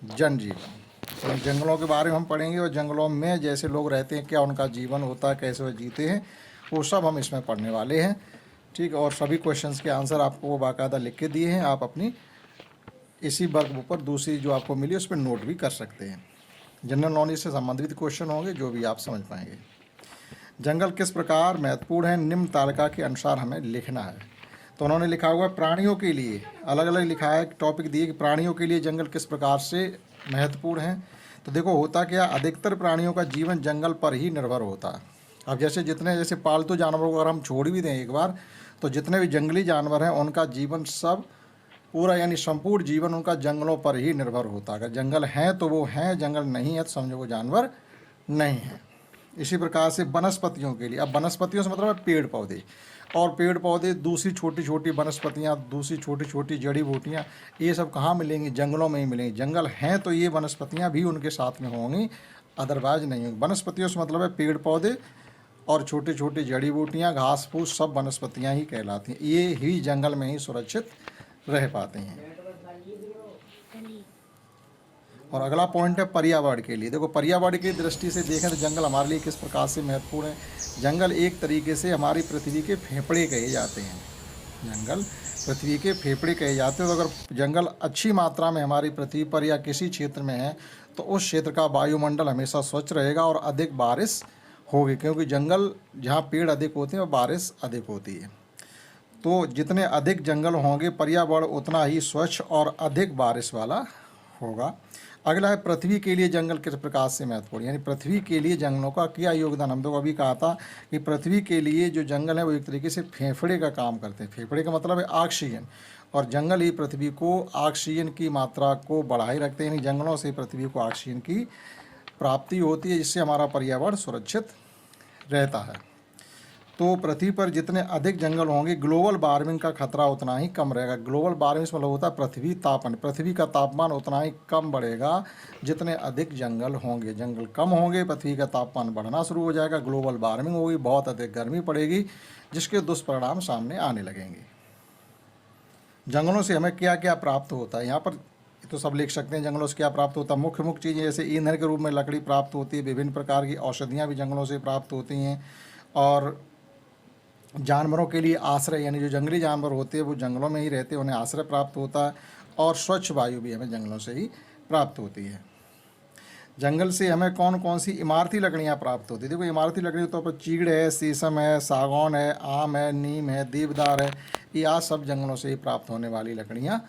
जनजीवन। तो इन जंगलों के बारे में हम पढ़ेंगे और जंगलों में जैसे लोग रहते हैं, क्या उनका जीवन होता है, कैसे वो जीते हैं, वो सब हम इसमें पढ़ने वाले हैं। ठीक, और सभी क्वेश्चंस के आंसर आपको वो बाकायदा लिख के दिए हैं, आप अपनी इसी वर्कबुक पर दूसरी जो आपको मिली उस पर नोट भी कर सकते हैं। जनरल नॉलेज से संबंधित क्वेश्चन होंगे जो भी आप समझ पाएंगे। जंगल किस प्रकार महत्वपूर्ण है, निम्न तालिका के अनुसार हमें लिखना है। तो उन्होंने लिखा हुआ है प्राणियों के लिए, अलग अलग लिखा है, टॉपिक दिए कि प्राणियों के लिए जंगल किस प्रकार से महत्वपूर्ण है। तो देखो होता क्या, अधिकतर प्राणियों का जीवन जंगल पर ही निर्भर होता है। अब जैसे पालतू जानवरों को अगर हम छोड़ भी दें एक बार, तो जितने भी जंगली जानवर हैं उनका जीवन सब पूरा यानी संपूर्ण जीवन उनका जंगलों पर ही निर्भर होता है। अगर जंगल हैं तो वो हैं, जंगल नहीं है तो समझो वो जानवर नहीं है। इसी प्रकार से वनस्पतियों के लिए, अब वनस्पतियों से मतलब है पेड़ पौधे, और पेड़ पौधे दूसरी छोटी छोटी वनस्पतियाँ, दूसरी छोटी छोटी जड़ी बूटियाँ, ये सब कहाँ मिलेंगी, जंगलों में ही मिलेंगी। जंगल हैं तो ये वनस्पतियाँ भी उनके साथ में होंगी, अदरवाइज नहीं होंगी। वनस्पतियों से मतलब है पेड़ पौधे और छोटी छोटी जड़ी बूटियाँ, घास फूस, सब वनस्पतियाँ ही कहलाती हैं। ये ही जंगल में ही सुरक्षित रह पाते हैं। और अगला पॉइंट है पर्यावरण के लिए। देखो पर्यावरण की दृष्टि से देखें तो जंगल हमारे लिए किस प्रकार से महत्वपूर्ण है। जंगल एक तरीके से हमारी पृथ्वी के फेफड़े कहे जाते हैं। जंगल पृथ्वी के फेफड़े कहे जाते हैं। तो अगर जंगल अच्छी मात्रा में हमारी पृथ्वी पर या किसी क्षेत्र में है तो उस क्षेत्र का वायुमंडल हमेशा स्वच्छ रहेगा और अधिक बारिश होगी, क्योंकि जंगल जहाँ पेड़ अधिक होते हैं और बारिश अधिक होती है। तो जितने अधिक जंगल होंगे पर्यावरण उतना ही स्वच्छ और अधिक बारिश वाला होगा। अगला है पृथ्वी के लिए जंगल किस प्रकार से महत्वपूर्ण, यानी पृथ्वी के लिए जंगलों का क्या योगदान। हम तो अभी कहा था कि पृथ्वी के लिए जो जंगल है वो एक तरीके से फेफड़े का काम करते हैं। फेफड़े का मतलब है ऑक्सीजन, और जंगल ही पृथ्वी को ऑक्सीजन की मात्रा को बढ़ाए रखते हैं। यानी जंगलों से पृथ्वी को ऑक्सीजन की प्राप्ति होती है, जिससे हमारा पर्यावरण सुरक्षित रहता है। तो पृथ्वी पर जितने अधिक जंगल होंगे ग्लोबल वार्मिंग का खतरा उतना ही कम रहेगा। ग्लोबल वार्मिंग मतलब होता है पृथ्वी का तापमान उतना ही कम बढ़ेगा जितने अधिक जंगल होंगे। जंगल कम होंगे, पृथ्वी का तापमान बढ़ना शुरू हो जाएगा, ग्लोबल वार्मिंग होगी, बहुत अधिक गर्मी पड़ेगी, जिसके दुष्परिणाम सामने आने लगेंगे। जंगलों से हमें क्या क्या प्राप्त होता है, यहाँ पर तो सब लिख सकते हैं। जंगलों से क्या प्राप्त होता है, मुख्य मुख्य चीज़ें जैसे ईंधन के रूप में लकड़ी प्राप्त होती है, विभिन्न प्रकार की औषधियाँ भी जंगलों से प्राप्त होती हैं, और जानवरों के लिए आश्रय, यानी जो जंगली जानवर होते हैं वो जंगलों में ही रहते हैं, उन्हें आश्रय प्राप्त होता है, और स्वच्छ वायु भी हमें जंगलों से ही प्राप्त होती है। जंगल से हमें कौन कौन सी इमारती लकड़ियाँ प्राप्त होती है। देखो इमारती लकड़ी के तौर पर चीड़ है, शीशम है, सागौन है, आम है, नीम है, देवदार है, ये आज सब जंगलों से ही प्राप्त होने वाली लकड़ियाँ